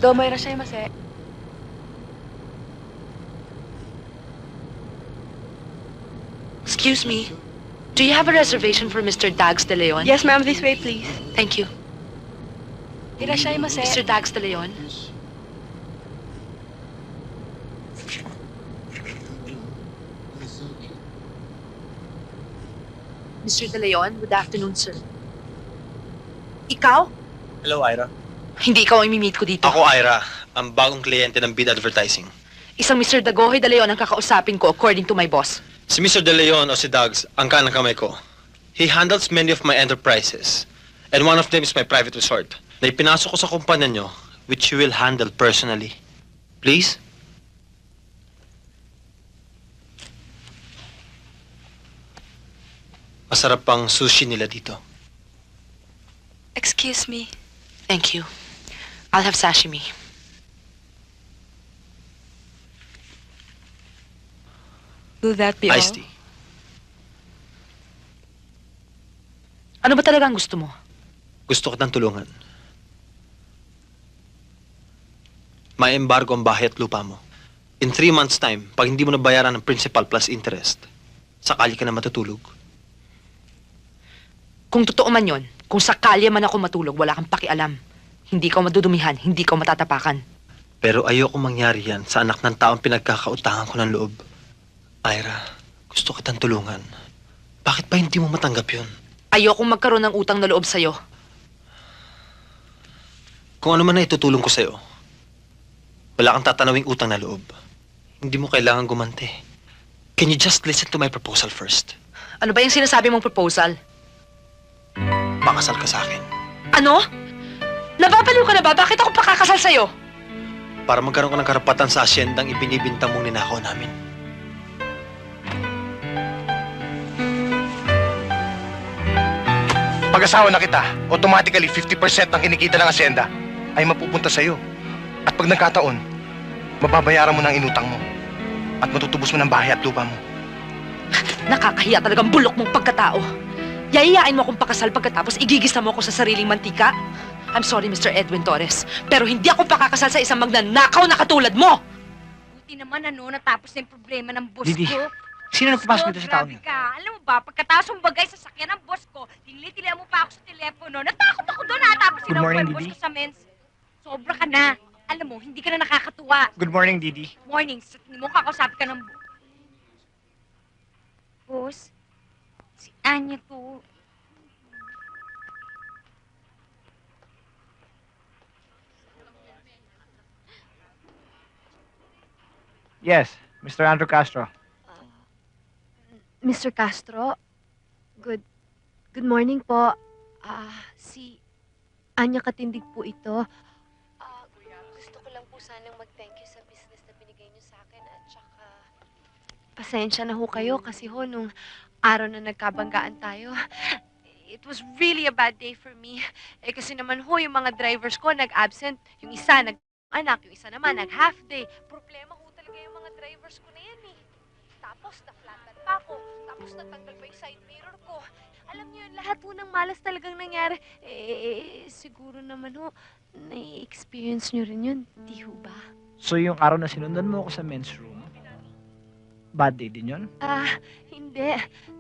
Domo irashaimase. Excuse me. Do you have a reservation for Mr. Dags de Leon? Yes, ma'am. This way, please. Thank you. Irashaimase. Mr. Dags de Leon? Mr. De Leon, good afternoon, sir. Ikaw? Hello, Ira. Hindi ikaw ang imimit ko dito. Ako, Ira. Ang bagong kliyente ng Bid Advertising. Isang Mr. Dagohoy De Leon ang kakausapin ko according to my boss. Si Mr. De Leon o si Dags, ang kanang kamay ko. He handles many of my enterprises. And one of them is my private resort na ipinasok ko sa kumpanya nyo, which you will handle personally. Please? Masarap pang sushi nila dito. Excuse me. Thank you. I'll have sashimi. Will that be all? Iced tea. Ano ba talaga ang gusto mo? Gusto kitang tulungan. May embargo ang bahay at lupa mo. In 3 months' time, pag hindi mo nabayaran ng principal plus interest, sakali ka na matutulog. Kung totoo man yon, kung sakali man ako matulog, wala kang pakialam. Hindi ka madudumihan, hindi ka matatapakan. Pero ayoko mangyari yan sa anak ng taong pinagkakautangan ko ng loob. Ira, gusto kitang tulungan. Bakit ba hindi mo matanggap yun? Ayokong magkaroon ng utang na loob sa'yo. Kung ano man na itutulong ko sa'yo, wala kang tatanawing utang na loob. Hindi mo kailangan gumante. Can you just listen to my proposal first? Ano ba yung sinasabi mong proposal? Makasal ka sa akin. Ano? Nababaliw ka na ba? Bakit ako pakakasal sa'yo? Para magkaroon ka ng karapatan sa asyendang ibinibintang mong ninakaw namin. Pag-asawa na kita, automatically 50% ng kinikita ng asyenda ay mapupunta sa'yo. At pag nagkataon, mababayaran mo ng inutang mo. At matutubos mo ng bahay at lupa mo. Nakakahiya talagang bulok mong pagkatao. Yayayain mo akong pakasal pagkatapos igigisa mo ako sa sariling mantika? I'm sorry, Mr. Edwin Torres, pero hindi ako pakakasal sa isang magnanakaw na katulad mo! Buti naman natapos na yung problema ng boss Didi, ko. sino nagpapasok dito sa taon Grabe yun? ka. Alam mo ba, pagkatapos mong bagay sa sakyan ng boss ko, tinili-tilihan mo pa ako sa telepono. Natakot ako doon tapos Good morning, yung boss Didi. ko sa men's. Sobra ka na. Alam mo, hindi ka na nakakatuwa. Good morning, Didi. Morning, sa tingin mo kakausapin ka ng boss. Si Anya to. Yes, Mr. Andrew Castro. Mr. Castro, good morning po. Si Anya Katindig po ito. Gusto ko lang po sanang mag-thank you sa business na binigay niyo sa akin at saka pasensya na ho kayo kasi ho nung araw na nagkabanggaan tayo. It was really a bad day for me. Kasi naman ho, yung mga drivers ko nag-absent. Yung isa nag-anak, yung isa naman nag-half day. Problema ho talaga yung mga drivers ko na yan eh. Tapos na-flattan pa ako. Tapos natanggal pa yung side mirror ko. Alam niyo yun, lahat ho ng malas talagang nangyari. Siguro naman ho, na-experience niyo rin yun. Di ho ba? So yung araw na sinundan mo ako sa men's room, bad day din yun? Hindi.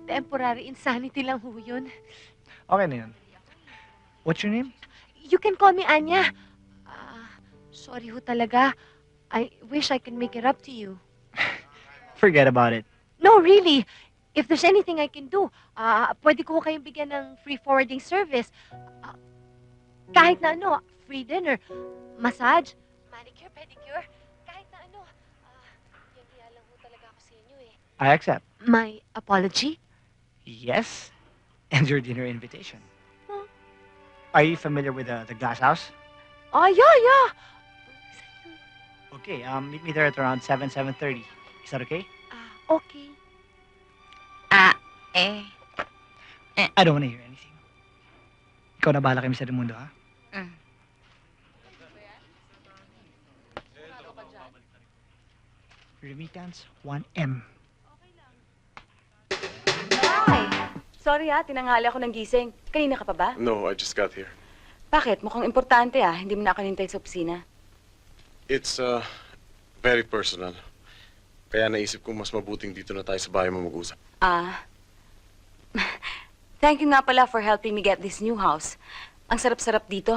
Temporary insanity lang ho yun. Okay na yun. What's your name? You can call me Anya. Sorry ho talaga. I wish I could make it up to you. Forget about it. No, really. If there's anything I can do, pwede ko kayong bigyan ng free forwarding service. Kahit na ano, free dinner, massage, manicure, pedicure, kahit na ano. Yan lang ho talaga ako sa inyo eh. I accept. My apology? Yes, and your dinner invitation. Huh? Are you familiar with the glass house? Oh, yeah. Okay, meet me there at around 7:30. Is that okay? Okay. I don't want to hear anything. Ikaw na bahala kay Mr. Mundo, ha? Remittance 1M. Sorry tinanghali ako ng gising. Kanina ka pa ba? No, I just got here. Bakit? Mukhang importante Hindi mo na ako nintay sa opisina. It's very personal. Kaya naisip ko mas mabuting dito na tayo sa bahay mo mag-usap. Thank you nga pala for helping me get this new house. Ang sarap-sarap dito.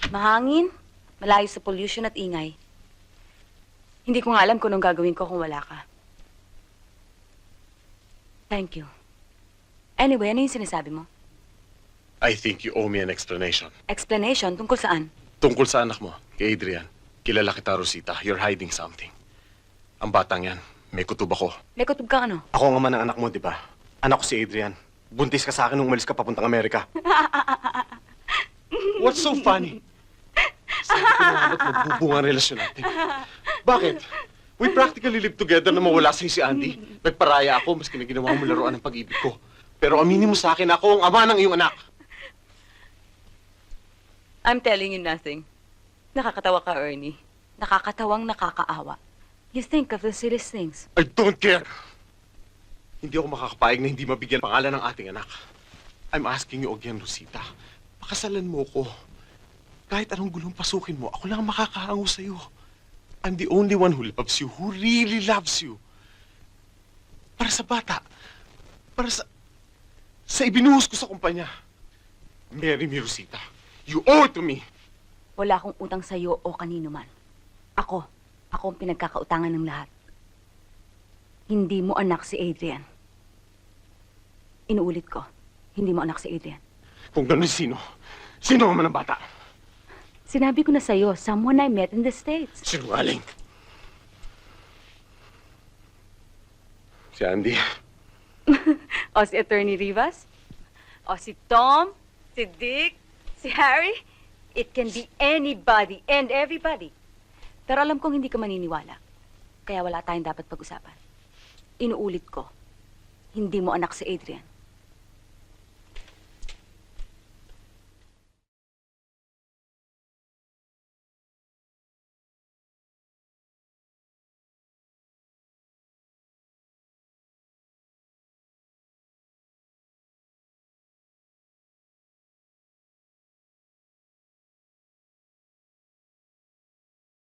Mahangin, malayo sa pollution at ingay. Hindi ko nga alam kung anong gagawin ko kung wala ka. Thank you. Anyway, ano yung sinasabi mo? I think you owe me an explanation. Explanation tungkol saan? Tungkol sa anak mo, kay Adrian. Kilala kita, Rosita. You're hiding something. Ang batang yan, may kutob ako. May kutob kang ano? Ako ang ama ng anak mo, di ba? Anak ko si Adrian. Buntis ka sa akin nung umalis ka papuntang Amerika. What's so funny? Sabi ko na nga ba't magbubunga ang relasyon natin? Bakit? We practically live together na mawala sa'yo si Andy. Nagparaya ako, maski na ginawa mo laruan ng pag-ibig ko. Pero aminin mo sa akin, ako ang ama ng iyong anak. I'm telling you nothing. Nakakatawa ka, Ernie. Nakakatawang nakakaawa. You think of the silliest things. I don't care. Hindi ako makakapayag na hindi mabigyan pangalan ng ating anak. I'm asking you again, Rosita. Pakasalan mo ko. Kahit anong gulong pasukin mo, ako lang ang makakahango sa'yo. I'm the only one who loves you, who really loves you. Para sa bata. Para sa ibinuhos ko sa kumpanya. Marry me, Rosita. You owe it to me. Wala akong utang sa'yo o kanino man. Ako ang pinagkakautangan ng lahat. Hindi mo anak si Adrian. Inuulit ko, hindi mo anak si Adrian. Kung gano'n sino ang man ang bata? Sinabi ko na sa'yo, someone I met in the States. Sinungaling. Si Andy. O si Attorney Rivas? O si Tom? Si Dick? Si Harry? It can be anybody and everybody. Pero alam kong hindi ka maniniwala. Kaya wala tayong dapat pag-usapan. Inuulit ko, hindi mo anak si Adrian.